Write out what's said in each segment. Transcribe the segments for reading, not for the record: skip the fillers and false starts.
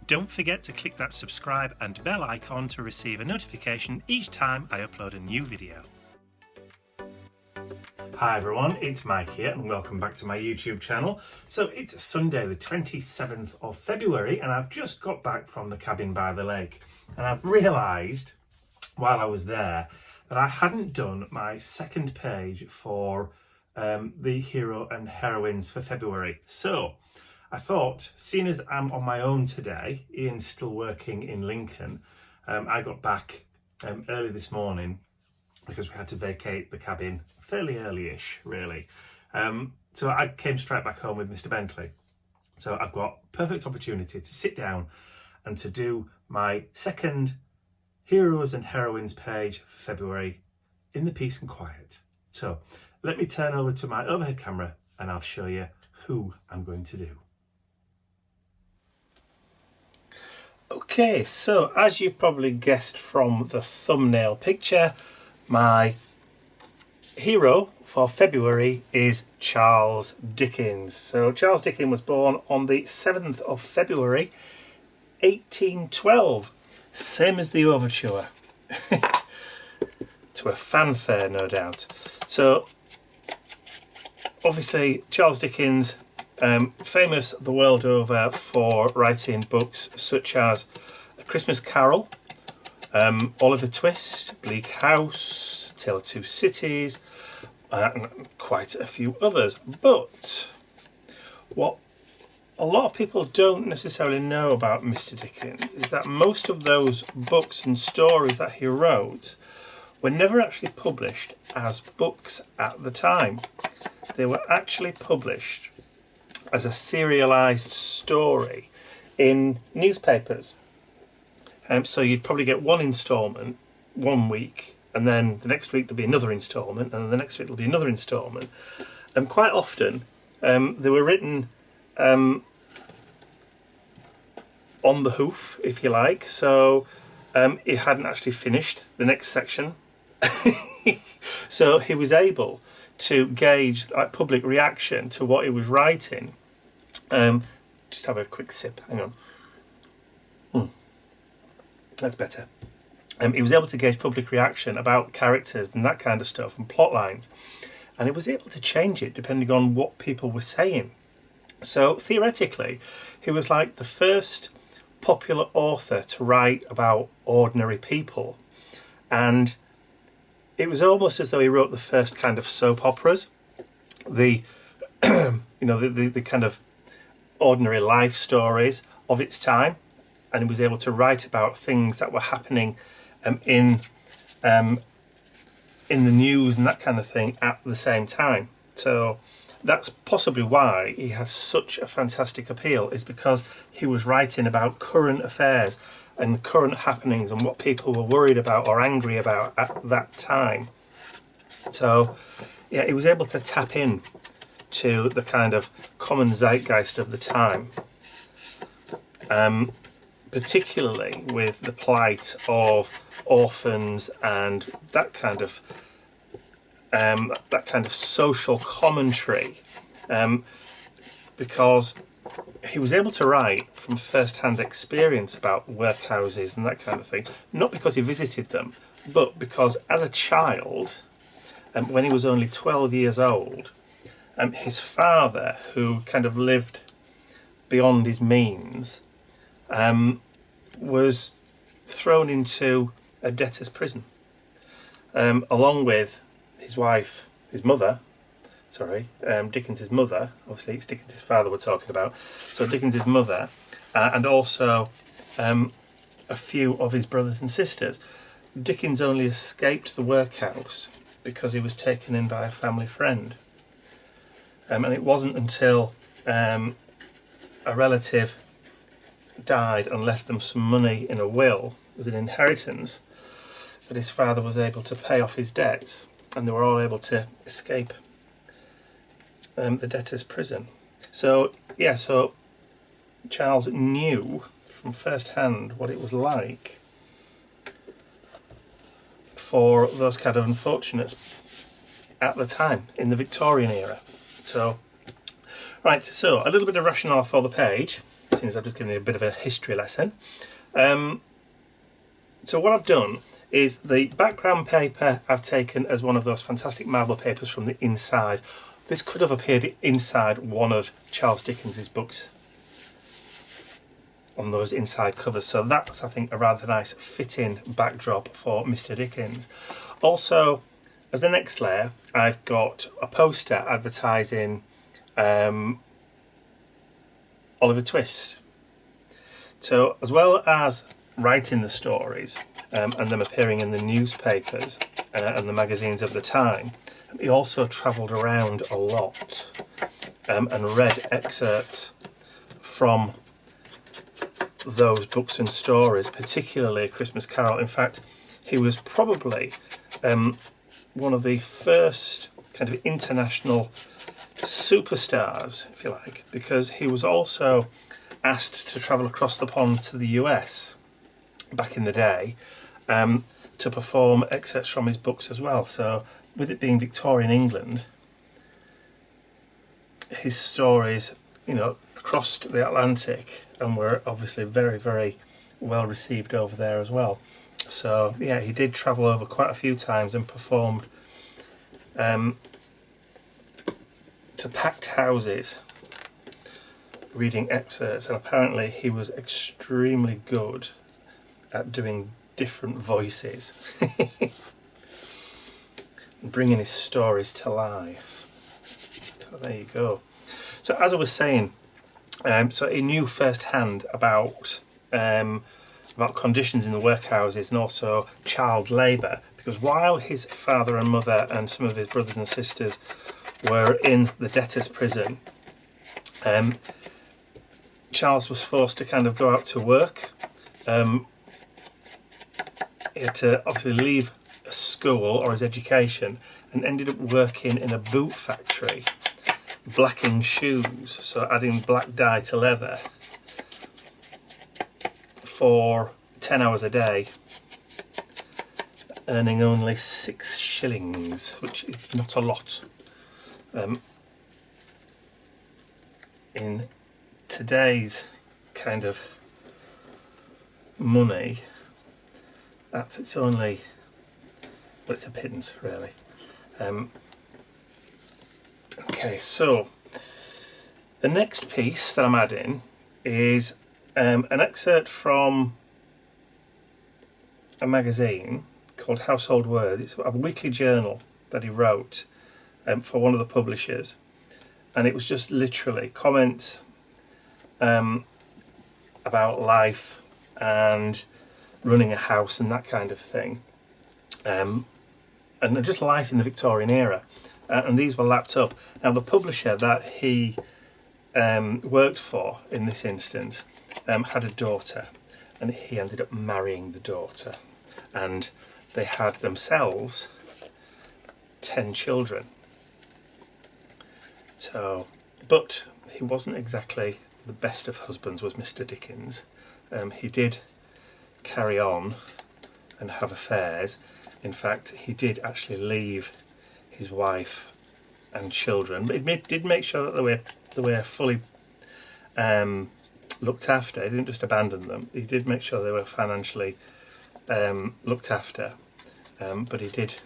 don't forget to click that subscribe and bell icon to receive a notification each time I upload a new video. Hi everyone, it's Mike here and welcome back to my YouTube channel. So it's Sunday the 27th of February and I've just got back from the cabin by the lake, and I've realised while I was there that I hadn't done my second page for the hero and heroines for February. So I thought, seeing as I'm on my own today, Ian's still working in Lincoln, I got back early this morning because we had to vacate the cabin fairly early-ish, really. So I came straight back home with Mr. Bentley. So I've got perfect opportunity to sit down and to do my second Heroes and Heroines page for February in the peace and quiet. So let me turn over to my overhead camera and I'll show you who I'm going to do. Okay, so as you've probably guessed from the thumbnail picture, my hero for February is Charles Dickens. So Charles Dickens was born on the 7th of February 1812, same as the overture. To a fanfare, no doubt. So obviously Charles Dickens, famous the world over for writing books such as A Christmas Carol, Oliver Twist, Bleak House, Tale of Two Cities, and quite a few others. But what a lot of people don't necessarily know about Mr. Dickens is that most of those books and stories that he wrote were never actually published as books at the time. They were actually published as a serialised story in newspapers. So you'd probably get one instalment one week, and then the next week there'll be another instalment, and the next week there'll be another instalment. And quite often they were written on the hoof, if you like. So he hadn't actually finished the next section. So he was able to gauge public reaction to what he was writing. Just have a quick sip, hang on. That's better. He was able to gauge public reaction about characters and that kind of stuff and plot lines, and he was able to change it depending on what people were saying. So theoretically he was like the first popular author to write about ordinary people, and it was almost as though he wrote the first kind of soap operas, the the kind of ordinary life stories of its time, and he was able to write about things that were happening in the news and that kind of thing at the same time. So that's possibly why he had such a fantastic appeal, is because he was writing about current affairs and current happenings and what people were worried about or angry about at that time. So yeah, he was able to tap in to the kind of common zeitgeist of the time, particularly with the plight of orphans and that kind of social commentary, because he was able to write from first-hand experience about workhouses and that kind of thing, not because he visited them, but because as a child, when he was only 12 years old, his father, who kind of lived beyond his means, was thrown into a debtor's prison, along with his wife, his mother, Dickens's mother. Obviously it's Dickens's father we're talking about. So Dickens's mother, and also a few of his brothers and sisters. Dickens only escaped the workhouse because he was taken in by a family friend. And it wasn't until a relative died and left them some money in a will as an inheritance that his father was able to pay off his debts, and they were all able to escape the debtor's prison. So yeah, so Charles knew from first hand what it was like for those kind of unfortunates at the time in the Victorian era. So right, so a little bit of rationale for the page. seeing as I've just given you a bit of a history lesson. So what I've done is the background paper I've taken as one of those fantastic marble papers from the inside. This could have appeared inside one of Charles Dickens's books on those inside covers, so that's, I think, a rather nice fit-in backdrop for Mr. Dickens. Also, as the next layer, I've got a poster advertising Oliver Twist. So as well as writing the stories and them appearing in the newspapers and the magazines of the time, he also travelled around a lot and read excerpts from those books and stories, particularly A Christmas Carol. In fact, he was probably one of the first kind of international superstars, if you like, because he was also asked to travel across the pond to the US back in the day to perform excerpts from his books as well. So with it being Victorian England, his stories, you know, crossed the Atlantic and were obviously very, very well received over there as well. So yeah, he did travel over quite a few times and performed to packed houses reading excerpts, and apparently he was extremely good at doing different voices and bringing his stories to life. So there you go. So as I was saying, so he knew firsthand about conditions in the workhouses and also child labour, because while his father and mother and some of his brothers and sisters were in the debtors' prison, Charles was forced to kind of go out to work. He had to obviously leave school or his education and ended up working in a boot factory, blacking shoes, so adding black dye to leather for 10 hours a day, earning only 6 shillings, which is not a lot. In today's kind of money, it's only, well, it's a pittance really. Okay, so the next piece that I'm adding is an excerpt from a magazine called Household Words. It's a weekly journal that he wrote for one of the publishers, and it was just literally comments about life and running a house and that kind of thing, and just life in the Victorian era, and these were lapped up. Now the publisher that he worked for in this instance had a daughter, and he ended up marrying the daughter, and they had themselves 10 children. So, but he wasn't exactly the best of husbands, was Mr. Dickens. He did carry on and have affairs. In fact, he did actually leave his wife and children, but he did make sure that they were fully looked after. He didn't just abandon them. He did make sure they were financially looked after, but he did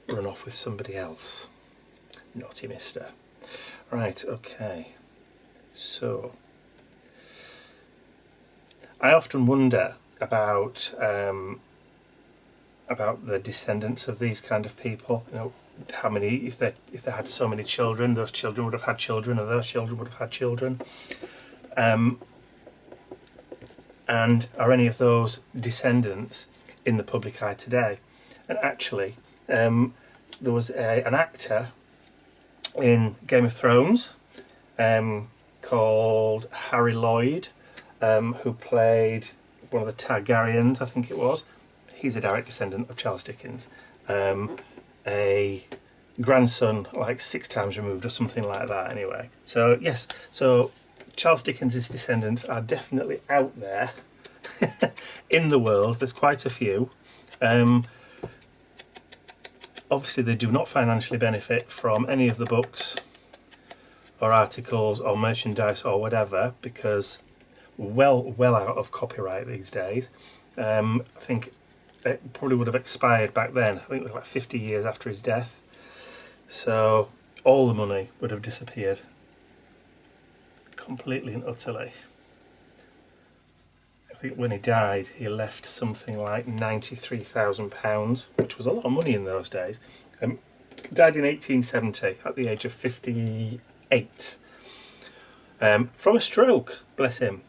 run off with somebody else. Naughty mister. Right, okay. So I often wonder about the descendants of these kind of people. You know, how many, if they had so many children, those children would have had children, and those children would have had children. And are any of those descendants in the public eye today? And actually, there was an actor in Game of Thrones called Harry Lloyd, who played one of the Targaryens, I think it was. He's a direct descendant of Charles Dickens, a grandson like 6 times removed or something like that anyway. So yes, so Charles Dickens's descendants are definitely out there in the world. There's quite a few. Obviously they do not financially benefit from any of the books or articles or merchandise or whatever, because well out of copyright these days. I think it probably would have expired back then. I think it was like 50 years after his death. So all the money would have disappeared completely and utterly. I think when he died, he left something like £93,000, which was a lot of money in those days. Died in 1870 at the age of 58. From a stroke, bless him.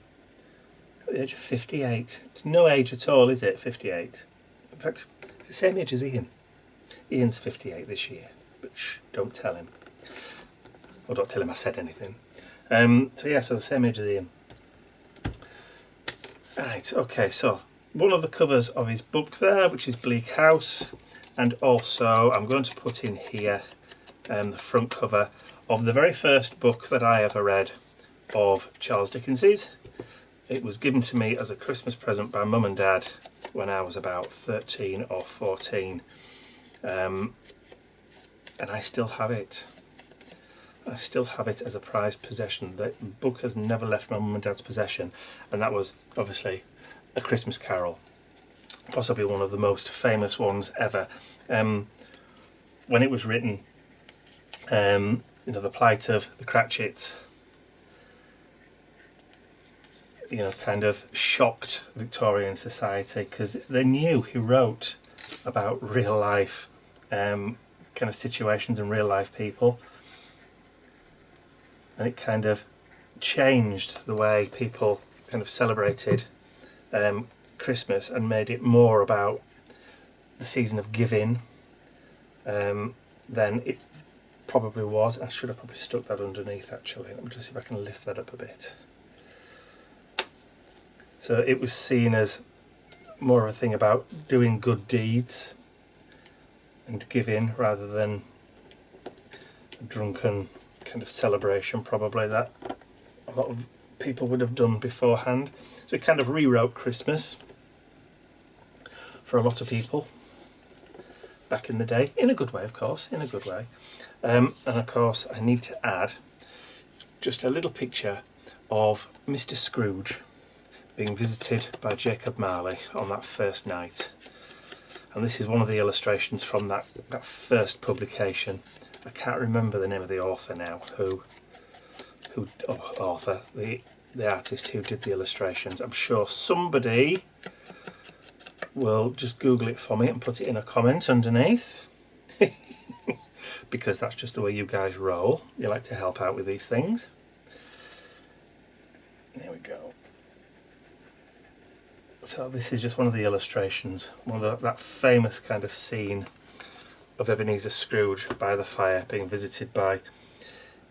At the age of 58. It's no age at all, is it, 58? In fact, it's the same age as Ian. Ian's 58 this year, but shh, don't tell him. Or don't tell him I said anything. So the same age as Ian. Right, okay, so one of the covers of his book there, which is Bleak House, and also I'm going to put in here the front cover of the very first book that I ever read of Charles Dickens's. It was given to me as a Christmas present by Mum and Dad when I was about 13 or 14, and I still have it. I still have it as a prized possession. The book has never left my Mum and Dad's possession, and that was obviously A Christmas Carol, possibly one of the most famous ones ever. When it was written, the plight of the Cratchits, kind of shocked Victorian society, because they knew he wrote about real life kind of situations and real life people. And it kind of changed the way people kind of celebrated Christmas and made it more about the season of giving than it probably was. I should have probably stuck that underneath actually. Let me just see if I can lift that up a bit. So it was seen as more of a thing about doing good deeds and giving rather than a drunken kind of celebration probably that a lot of people would have done beforehand. So it kind of rewrote Christmas for a lot of people back in the day, in a good way of course, in a good way. And of course I need to add just a little picture of Mr. Scrooge being visited by Jacob Marley on that first night. And this is one of the illustrations from that first publication. I can't remember the name of the author now, the artist who did the illustrations. I'm sure somebody will just Google it for me and put it in a comment underneath. Because that's just the way you guys roll. You like to help out with these things. There we go. So this is just one of the illustrations, that famous kind of scene of Ebenezer Scrooge by the fire being visited by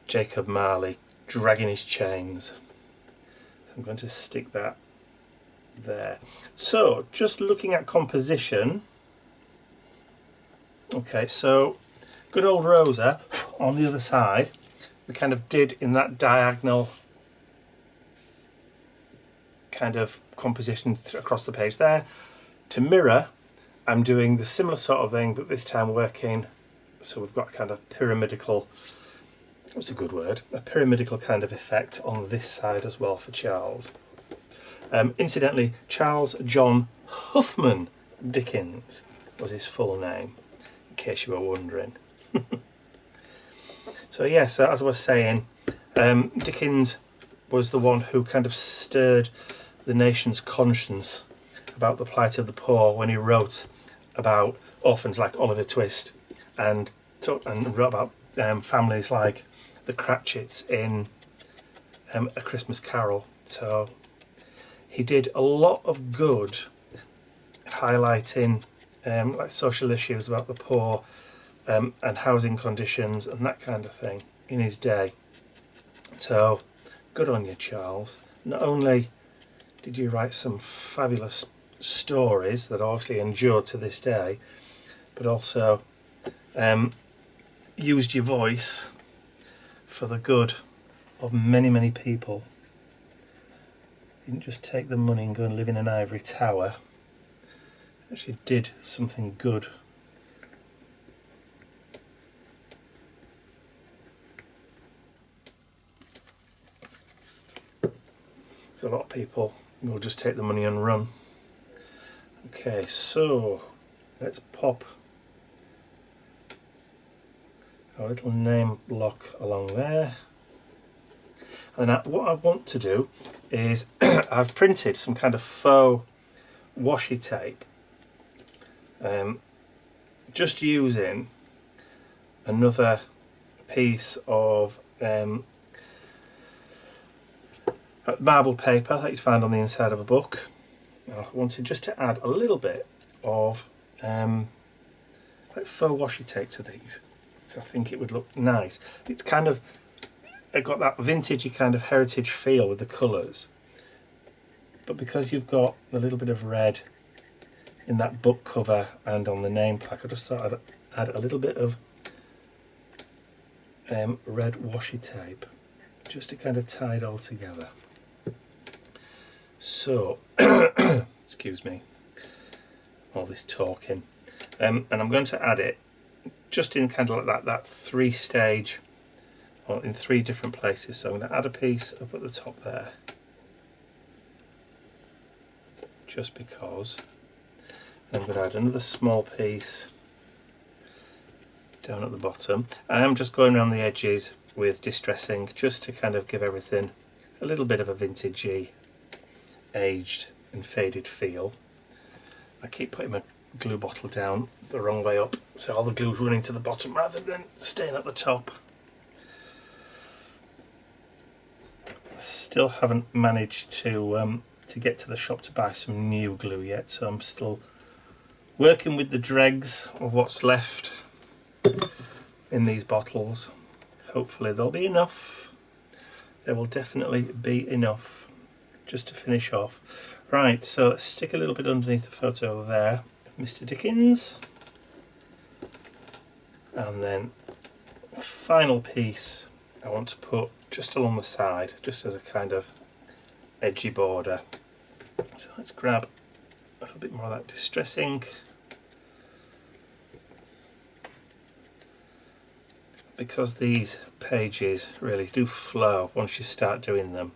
Jacob Marley dragging his chains. So I'm going to stick that there. So just looking at composition, okay, so good old Rosa on the other side, we kind of did in that diagonal kind of composition across the page there. To mirror, I'm doing the similar sort of thing, but this time working, so we've got kind of pyramidical, what's a good word, a pyramidical kind of effect on this side as well for Charles. Incidentally, Charles John Huffman Dickens was his full name, in case you were wondering. So yes, as I was saying, Dickens was the one who kind of stirred the nation's conscience about the plight of the poor when he wrote about orphans like Oliver Twist and wrote about families like the Cratchits in A Christmas Carol. So he did a lot of good highlighting like social issues about the poor and housing conditions and that kind of thing in his day. So good on you, Charles. Not only did you write some fabulous stories that obviously endured to this day, but also used your voice for the good of many people. You didn't just take the money and go and live in an ivory tower. You actually did something good. because a lot of people will just take the money and run. Okay, so let's pop our little name block along there. And then what I want to do is I've printed some kind of faux washi tape, just using another piece of marble paper that you'd find on the inside of a book. I wanted just to add a little bit of like faux washi tape to these, so I think it would look nice. It's kind of got that vintagey kind of heritage feel with the colours, but because you've got a little bit of red in that book cover and on the name plaque, I just thought I'd add a little bit of red washi tape just to kind of tie it all together. So excuse me, all this talking, and I'm going to add it just in kind of like that 3-stage, or in 3 different places. So I'm going to add a piece up at the top there, just because, and I'm going to add another small piece down at the bottom. I am just going around the edges with distressing, just to kind of give everything a little bit of a vintagey, aged and faded feel. I keep putting my glue bottle down the wrong way up, so all the glue's running to the bottom rather than staying at the top. I still haven't managed to get to the shop to buy some new glue yet, so I'm still working with the dregs of what's left in these bottles. Hopefully there'll be enough. There will definitely be enough just to finish off. Right, so let's stick a little bit underneath the photo there of Mr. Dickens, and then a final piece I want to put just along the side, just as a kind of edgy border. So let's grab a little bit more of that distress ink, because these pages really do flow once you start doing them.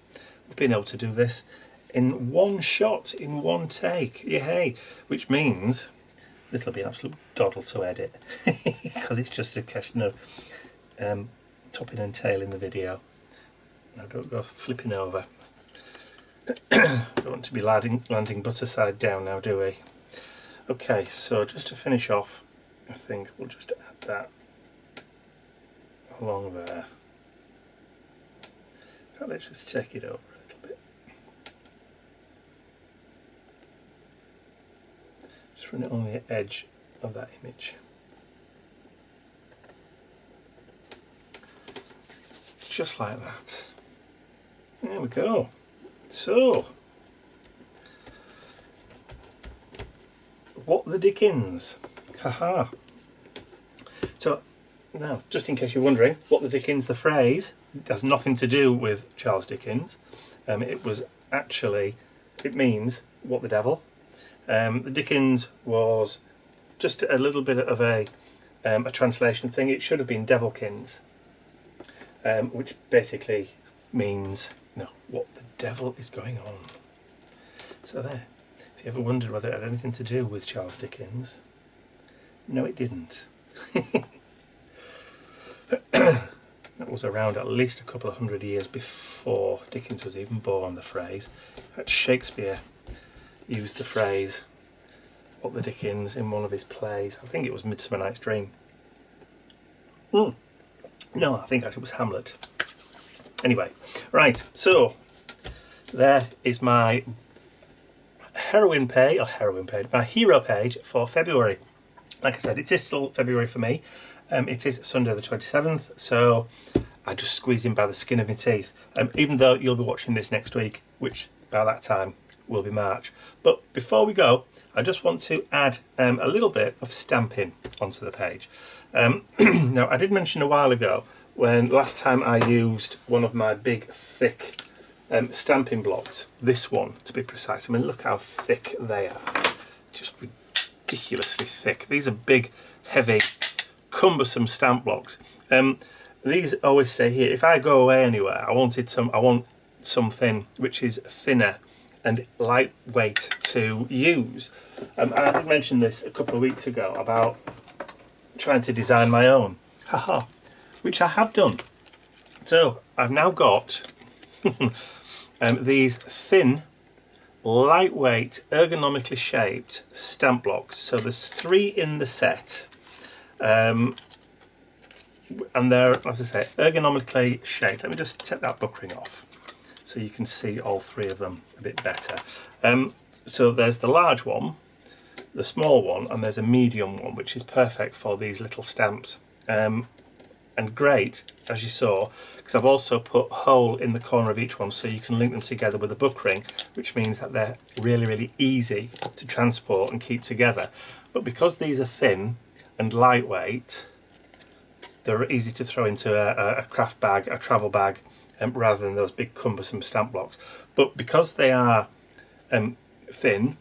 We've been able to do this in one shot, in one take, yay! Which means this will be an absolute doddle to edit, because it's just a question of topping and tailing the video. Now don't go flipping over. Don't want to be landing butter side down now, do we? Okay, so just to finish off, I think we'll just add that along there. Let's just take it over a little bit. Just run it on the edge of that image. Just like that. There we go. So, what the Dickens? Haha. So, now, just in case you're wondering, what the Dickens, the phrase, has nothing to do with Charles Dickens. It was actually, it means what the devil. The Dickens was just a little bit of a translation thing. It should have been Devilkins, which basically means, what the devil is going on. So there. If you ever wondered whether it had anything to do with Charles Dickens, no, it didn't. That was around at least a couple of 100 years before Dickens was even born, the phrase. Shakespeare used the phrase, what the Dickens, in one of his plays. I think it was Midsummer Night's Dream. No, I think actually it was Hamlet. Anyway, right, so there is my my hero page for February. Like I said, it is still February for me. It is Sunday the 27th, so I just squeezed in by the skin of my teeth. Even though you'll be watching this next week, which by that time will be March. But before we go, I just want to add a little bit of stamping onto the page. Now, I did mention a while ago, when last time I used one of my big, thick stamping blocks, this one to be precise. I mean, look how thick they are. Just ridiculously thick. These are big, heavy, cumbersome stamp blocks. These always stay here. If I go away anywhere, I want something which is thinner and lightweight to use. And I did mention this a couple of weeks ago about trying to design my own, which I have done. So I've now got these thin, lightweight, ergonomically shaped stamp blocks. So there's 3 in the set, and they're, as I say, ergonomically shaped. Let me just take that book ring off so you can see all 3 of them a bit better. So there's the large one, the small one, and there's a medium one, which is perfect for these little stamps. And great, as you saw, because I've also put a hole in the corner of each one so you can link them together with a book ring, which means that they're really, really easy to transport and keep together. But because these are thin and lightweight, they're easy to throw into a craft bag, a travel bag, rather than those big cumbersome stamp blocks. But because they are thin,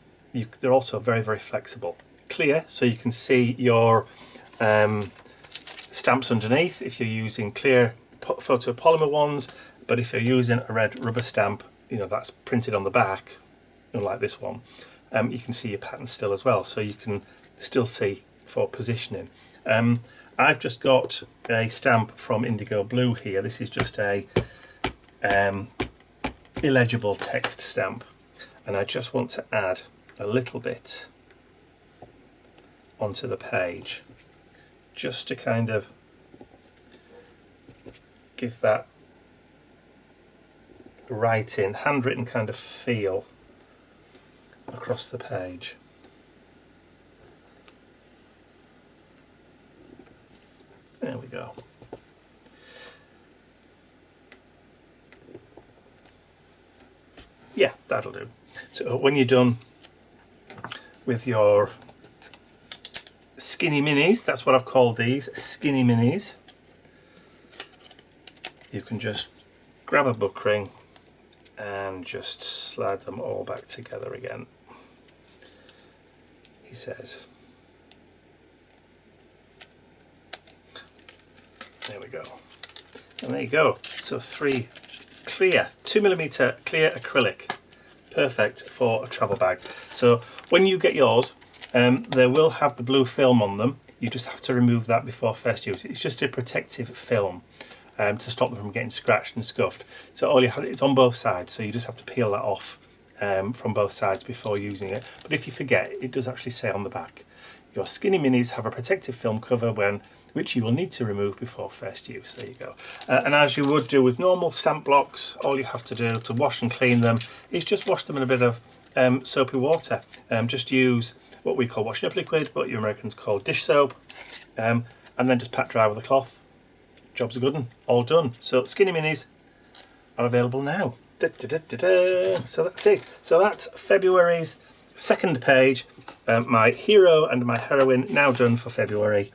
they're also very, very flexible. Clear, so you can see your stamps underneath if you're using clear photopolymer ones, but if you're using a red rubber stamp, you know, that's printed on the back, unlike this one, you can see your pattern still as well, so you can still see for positioning. I've just got a stamp from Indigo Blue here. This is just a illegible text stamp, and I just want to add a little bit onto the page, just to kind of give that writing, handwritten kind of feel across the page. There we go. Yeah, that'll do. So when you're done with your skinny minis, that's what I've called these, skinny minis, you can just grab a book ring and just slide them all back together again, he says. There we go. And there you go. So 3 clear, 2mm clear acrylic, perfect for a travel bag. So when you get yours, they will have the blue film on them. You just have to remove that before first use. It's just a protective film to stop them from getting scratched and scuffed. So all you have, it's on both sides, so you just have to peel that off from both sides before using it. But if you forget, it does actually say on the back, your skinny minis have a protective film cover which you will need to remove before first use. There you go. And as you would do with normal stamp blocks, all you have to do to wash and clean them is just wash them in a bit of soapy water. Just use what we call washing up liquid, but you Americans call dish soap, and then just pat dry with a cloth. Job's a good one, all done. So skinny minis are available now. So that's it. So that's February's second page. My hero and my heroine now done for February.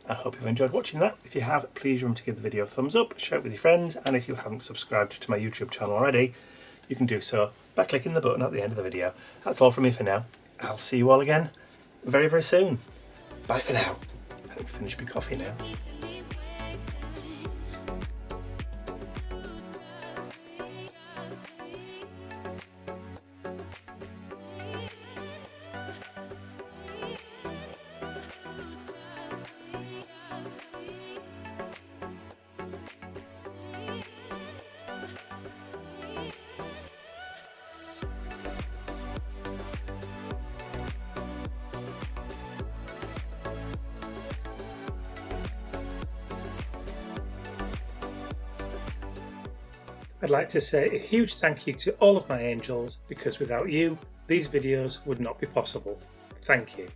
I hope you've enjoyed watching that. If you have, please remember to give the video a thumbs up, share it with your friends, and if you haven't subscribed to my YouTube channel already, you can do so by clicking the button at the end of the video. That's all from me for now. I'll see you all again very, very soon. Bye for now. I can finish my coffee now. I'd like to say a huge thank you to all of my angels, because without you, these videos would not be possible. Thank you.